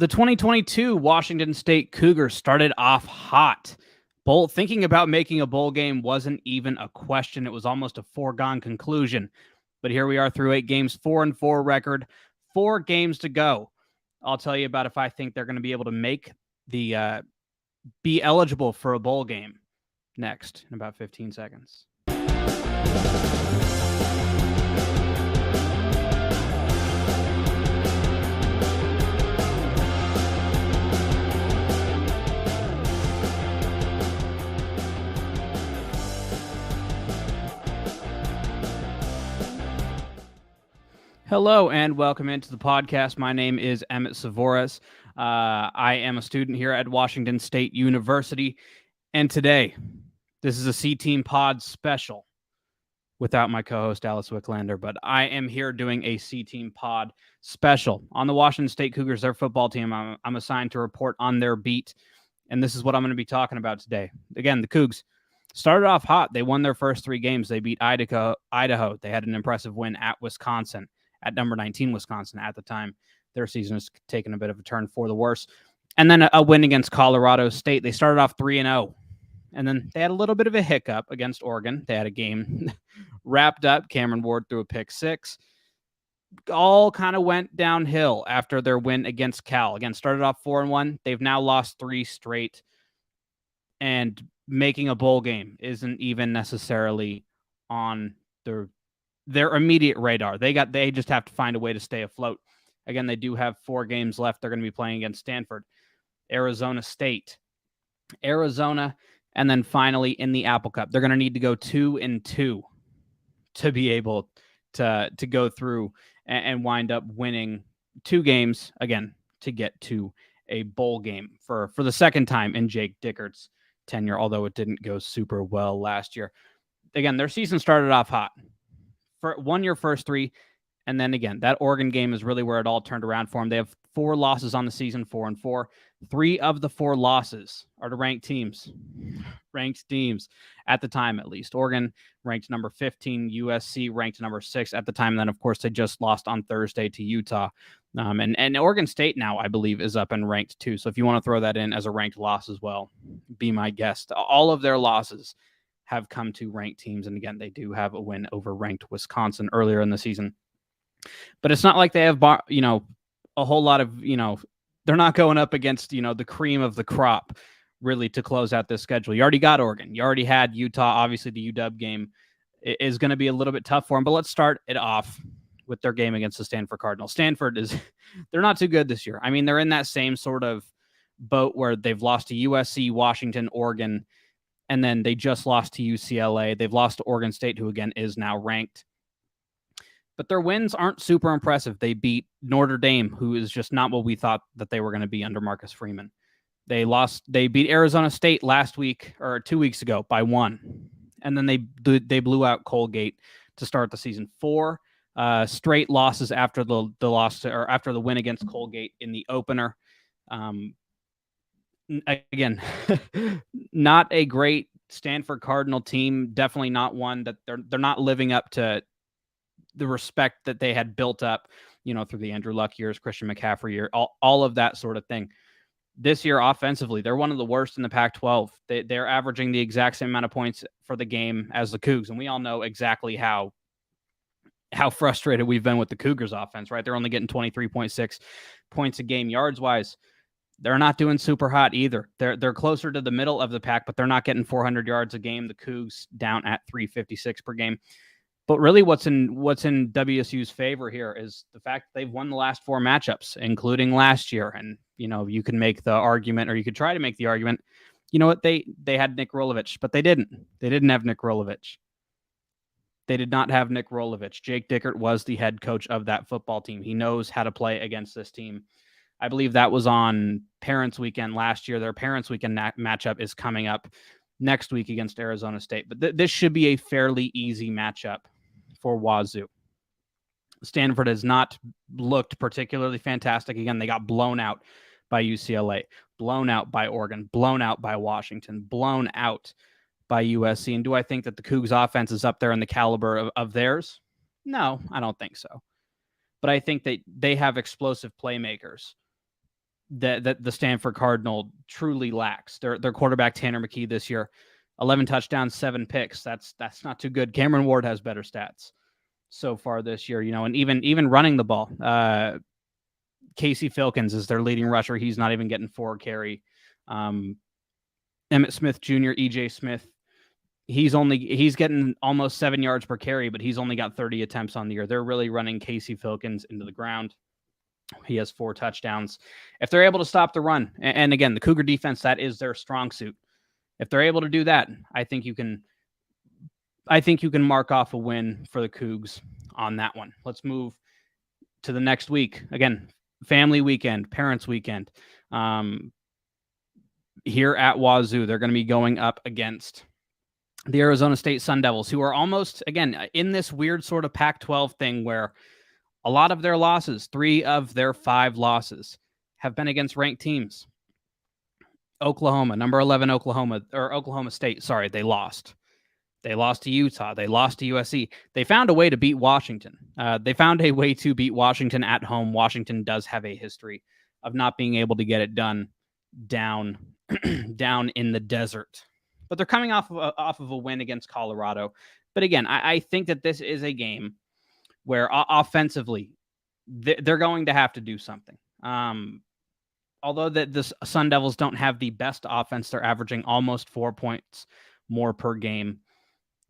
The 2022 Washington State Cougars started off hot. Thinking about making a bowl game wasn't even a question. It was almost a foregone conclusion. But here we are through 8 games, 4-4 record, 4 games to go. I'll tell you about if I think they're going to be able to make be eligible for a bowl game next in about 15 seconds. Hello and welcome into the podcast. My name is Emmett Savoras. I am a student here at Washington State University, and today, this is a C-Team Pod special without my co-host Alice Wicklander, but I am here doing a C-Team Pod special on the Washington State Cougars, their football team. I'm assigned to report on their beat, and this is what I'm going to be talking about today. Again, the Cougs started off hot. They won their first 3 games. They beat Idaho. They had an impressive win at Wisconsin, at number 19 Wisconsin at the time. Their season has taken a bit of a turn for the worse. And then a win against Colorado State. They started off 3-0. And then they had a little bit of a hiccup against Oregon. They had a game wrapped up. Cameron Ward threw a pick 6. All kind of went downhill after their win against Cal. Again, started off 4-1. They've now lost 3 straight. And making a bowl game isn't even necessarily on their immediate radar. They just have to find a way to stay afloat. Again, they do have 4 games left. They're going to be playing against Stanford, Arizona State, Arizona, and then finally in the Apple Cup. They're going to need to go 2-2 to be able to go through and wind up winning 2 games, again, to get to a bowl game for the second time in Jake Dickert's tenure, although it didn't go super well last year. Again, their season started off hot. Won your first 3, and then again, that Oregon game is really where it all turned around for them. They have 4 losses on the season, 4-4. 3 of the 4 losses are to ranked teams at the time, at least. Oregon ranked number 15, USC ranked number 6 at the time. And then, of course, they just lost on Thursday to Utah. And Oregon State now, I believe, is up and ranked too. So if you want to throw that in as a ranked loss as well, be my guest. All of their losses have come to ranked teams. And again, they do have a win over ranked Wisconsin earlier in the season. But it's not like they have, a whole lot of, they're not going up against, the cream of the crop really to close out this schedule. You already got Oregon. You already had Utah. Obviously, the UW game is going to be a little bit tough for them. But let's start it off with their game against the Stanford Cardinals. Stanford they're not too good this year. I mean, they're in that same sort of boat where they've lost to USC, Washington, Oregon, and then they just lost to UCLA. They've lost to Oregon State, who again is now ranked. But their wins aren't super impressive. They beat Notre Dame, who is just not what we thought that they were going to be under Marcus Freeman. They beat Arizona State last week or 2 weeks ago by 1. And then they blew out Colgate to start the season. 4 straight losses after the loss or after the win against Colgate in the opener. Again, not a great Stanford Cardinal team. Definitely not one that they're not living up to the respect that they had built up, through the Andrew Luck years, Christian McCaffrey year, all of that sort of thing. This year, offensively, they're one of the worst in the Pac-12. They're averaging the exact same amount of points for the game as the Cougs, and we all know exactly how frustrated we've been with the Cougars offense, right? They're only getting 23.6 points a game yards-wise. They're not doing super hot either. They're closer to the middle of the pack, but they're not getting 400 yards a game. The Cougs down at 356 per game. But really what's in WSU's favor here is the fact that they've won the last 4 matchups, including last year. And, you can make the argument, or you could try to make the argument, they had Nick Rolovich, but they didn't. They didn't have Nick Rolovich. They did not have Nick Rolovich. Jake Dickert was the head coach of that football team. He knows how to play against this team. I believe that was on Parents Weekend last year. Their Parents Weekend matchup is coming up next week against Arizona State. But this should be a fairly easy matchup for Wazoo. Stanford has not looked particularly fantastic. Again, they got blown out by UCLA, blown out by Oregon, blown out by Washington, blown out by USC. And do I think that the Cougs offense is up there in the caliber of theirs? No, I don't think so. But I think that they have explosive playmakers that the Stanford Cardinal truly lacks. Their quarterback Tanner McKee this year, 11 touchdowns, 7 picks. That's not too good. Cameron Ward has better stats so far this year, and even running the ball. Casey Filkins is their leading rusher. He's not even getting 4 carry. Emmett Smith Jr., EJ Smith, he's getting almost 7 yards per carry, but he's only got 30 attempts on the year. They're really running Casey Filkins into the ground. He has 4 touchdowns. If they're able to stop the run, and again, the Cougar defense, that is their strong suit. If they're able to do that, I think you can mark off a win for the Cougs on that one. Let's move to the next week. Again, family weekend, parents weekend. Here at Wazoo, they're going to be going up against the Arizona State Sun Devils, who are almost, again, in this weird sort of Pac-12 thing where a lot of their losses, 3 of their 5 losses, have been against ranked teams. Oklahoma, number 11 Oklahoma State, sorry, they lost. They lost to Utah. They lost to USC. They found a way to beat Washington. They found a way to beat Washington at home. Washington does have a history of not being able to get it done down in the desert. But they're coming off of a win against Colorado. But again, I think that this is a game where offensively, they're going to have to do something. Although the Sun Devils don't have the best offense, they're averaging almost 4 points more per game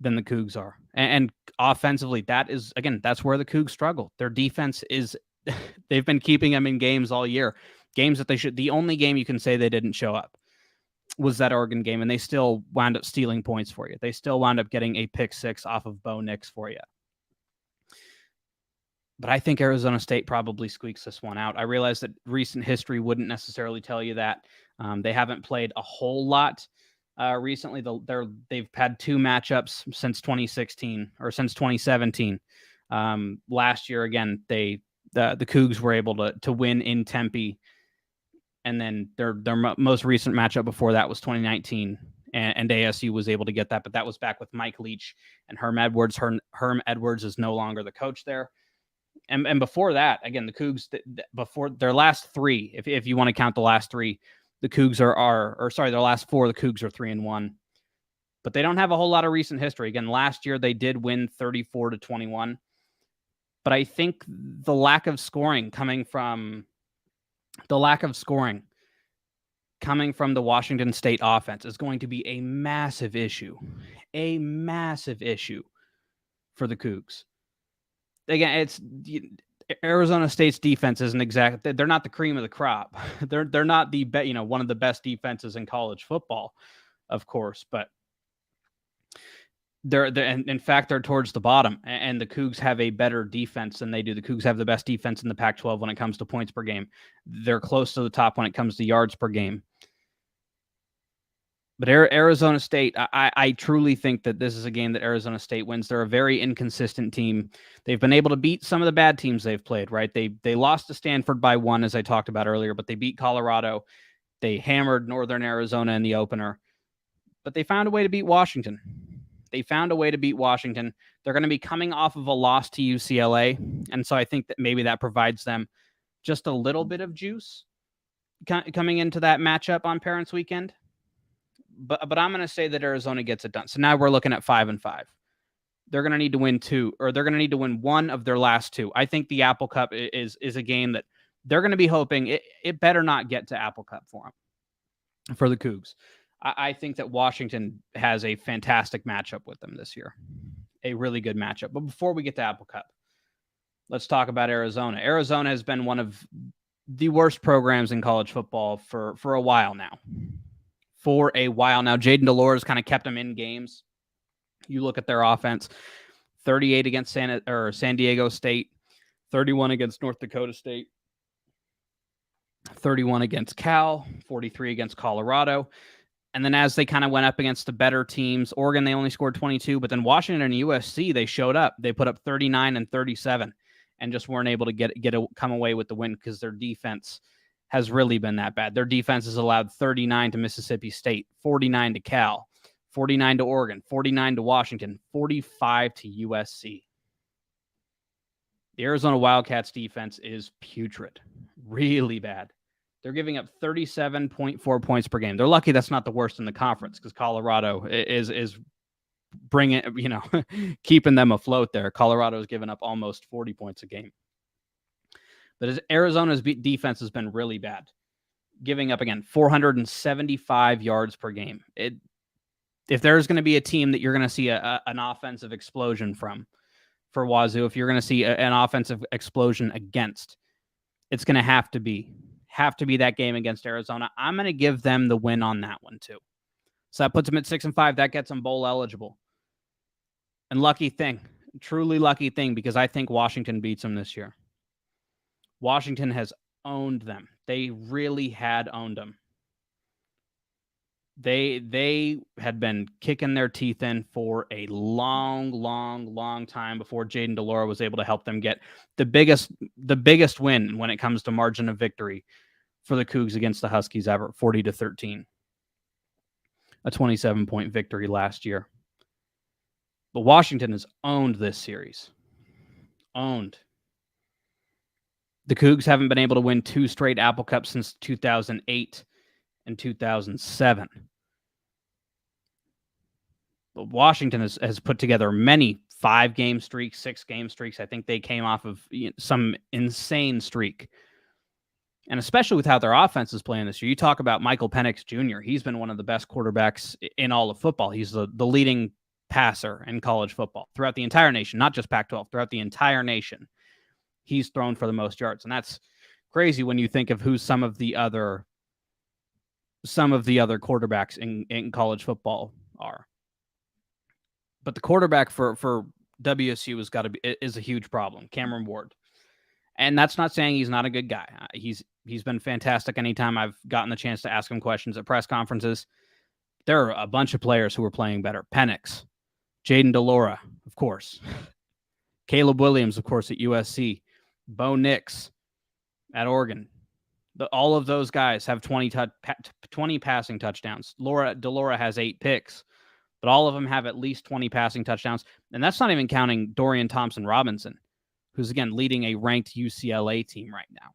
than the Cougs are. And offensively, that's where the Cougs struggle. Their defense is, they've been keeping them in games all year. Games that the only game you can say they didn't show up was that Oregon game, and they still wound up stealing points for you. They still wound up getting a pick 6 off of Bo Nix for you. But I think Arizona State probably squeaks this one out. I realize that recent history wouldn't necessarily tell you that. They haven't played a whole lot recently. They've had 2 matchups since 2016 or since 2017. Last year, again, the Cougs were able to win in Tempe, and then their most recent matchup before that was 2019, and ASU was able to get that, but that was back with Mike Leach and Herm Edwards. Herm Edwards is no longer the coach there. And before that, again, the Cougs, before their last 3, if you want to count the last 3, the Cougs their last 4, the Cougs are 3-1. But they don't have a whole lot of recent history. Again, last year they did win 34-21. But I think the lack of scoring coming from the Washington State offense is going to be a massive issue for the Cougs. Again, Arizona State's defense isn't exactly, they're not the cream of the crop. They're not the one of the best defenses in college football, of course, but in fact they're towards the bottom, and the Cougs have a better defense than they do. The Cougs have the best defense in the Pac-12 when it comes to points per game. They're close to the top when it comes to yards per game. But Arizona State, I truly think that this is a game that Arizona State wins. They're a very inconsistent team. They've been able to beat some of the bad teams they've played, right? They lost to Stanford by 1, as I talked about earlier, but they beat Colorado. They hammered Northern Arizona in the opener. But they found a way to beat Washington. They're going to be coming off of a loss to UCLA, and so I think that maybe that provides them just a little bit of juice coming into that matchup on Parents Weekend. But I'm going to say that Arizona gets it done. So now we're looking at 5-5. They're going to need to win 2, or they're going to need to win 1 of their last 2. I think the Apple Cup is a game that they're going to be hoping it better not get to Apple Cup for them, for the Cougs. I think that Washington has a fantastic matchup with them this year, a really good matchup. But before we get to Apple Cup, let's talk about Arizona. Arizona has been one of the worst programs in college football for a while now. Jaden Delores kind of kept them in games. You look at their offense, 38 against San Diego State, 31 against North Dakota State, 31 against Cal, 43 against Colorado. And then as they kind of went up against the better teams, Oregon, they only scored 22, but then Washington and USC, they showed up. They put up 39 and 37 and just weren't able to come away with the win because their defense has really been that bad. Their defense has allowed 39 to Mississippi State, 49 to Cal, 49 to Oregon, 49 to Washington, 45 to USC. The Arizona Wildcats defense is putrid, really bad. They're giving up 37.4 points per game. They're lucky that's not the worst in the conference because Colorado is bringing, keeping them afloat there. Colorado's given up almost 40 points a game. But Arizona's defense has been really bad, giving up, again, 475 yards per game. If there's going to be a team that you're going to see an offensive explosion from for Wazoo, if you're going to see an offensive explosion against, it's going to have to be that game against Arizona. I'm going to give them the win on that one too. So that puts them at 6-5. That gets them bowl eligible. And lucky thing, truly lucky thing, because I think Washington beats them this year. Washington has owned them. They really had owned them. They had been kicking their teeth in for a long time before Jayden de Laura was able to help them get the biggest win when it comes to margin of victory for the Cougs against the Huskies ever, 40-13. A 27-point victory last year. But Washington has owned this series. Owned. The Cougs haven't been able to win 2 straight Apple Cups since 2008 and 2007. But Washington has put together many 5-game streaks, 6-game streaks. I think they came off of some insane streak. And especially with how their offense is playing this year. You talk about Michael Penix Jr. He's been one of the best quarterbacks in all of football. He's the leading passer in college football throughout the entire nation, not just Pac-12, throughout the entire nation. He's thrown for the most yards. And that's crazy when you think of who some of the other quarterbacks in college football are. But the quarterback for WSU is a huge problem, Cameron Ward. And that's not saying he's not a good guy. He's been fantastic anytime I've gotten the chance to ask him questions at press conferences. There are a bunch of players who are playing better. Penix, Jayden de Laura, of course. Caleb Williams, of course, at USC. Bo Nix at Oregon. All of those guys have 20 passing touchdowns. De Laura has 8 picks, but all of them have at least 20 passing touchdowns. And that's not even counting Dorian Thompson-Robinson, who's, again, leading a ranked UCLA team right now.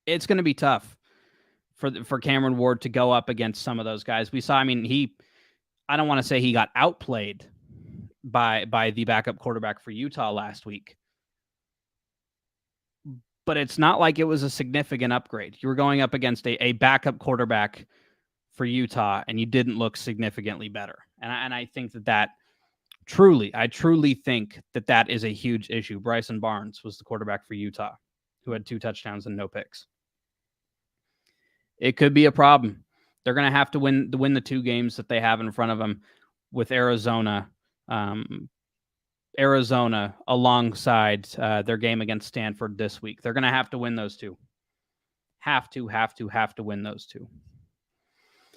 It's going to be tough for Cameron Ward to go up against some of those guys. We saw, I don't want to say he got outplayed by the backup quarterback for Utah last week, but it's not like it was a significant upgrade. You were going up against a backup quarterback for Utah, and you didn't look significantly better. And I think that I truly think that is a huge issue. Bryson Barnes was the quarterback for Utah, who had 2 touchdowns and no picks. It could be a problem. They're going to have to win the 2 games that they have in front of them with Arizona. Arizona alongside their game against Stanford this week. They're going to have to win those 2. Have to win those 2.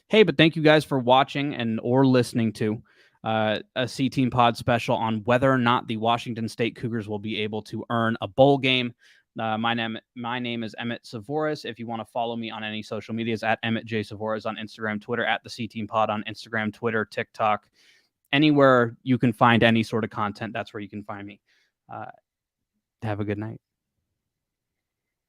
Hey, but thank you guys for watching or listening to a C-Team Pod special on whether or not the Washington State Cougars will be able to earn a bowl game. My name is Emmett Savoras. If you want to follow me on any social medias, at Emmett J. Savoras on Instagram, Twitter, at the C-Team Pod on Instagram, Twitter, TikTok. Anywhere you can find any sort of content, that's where you can find me. Have a good night.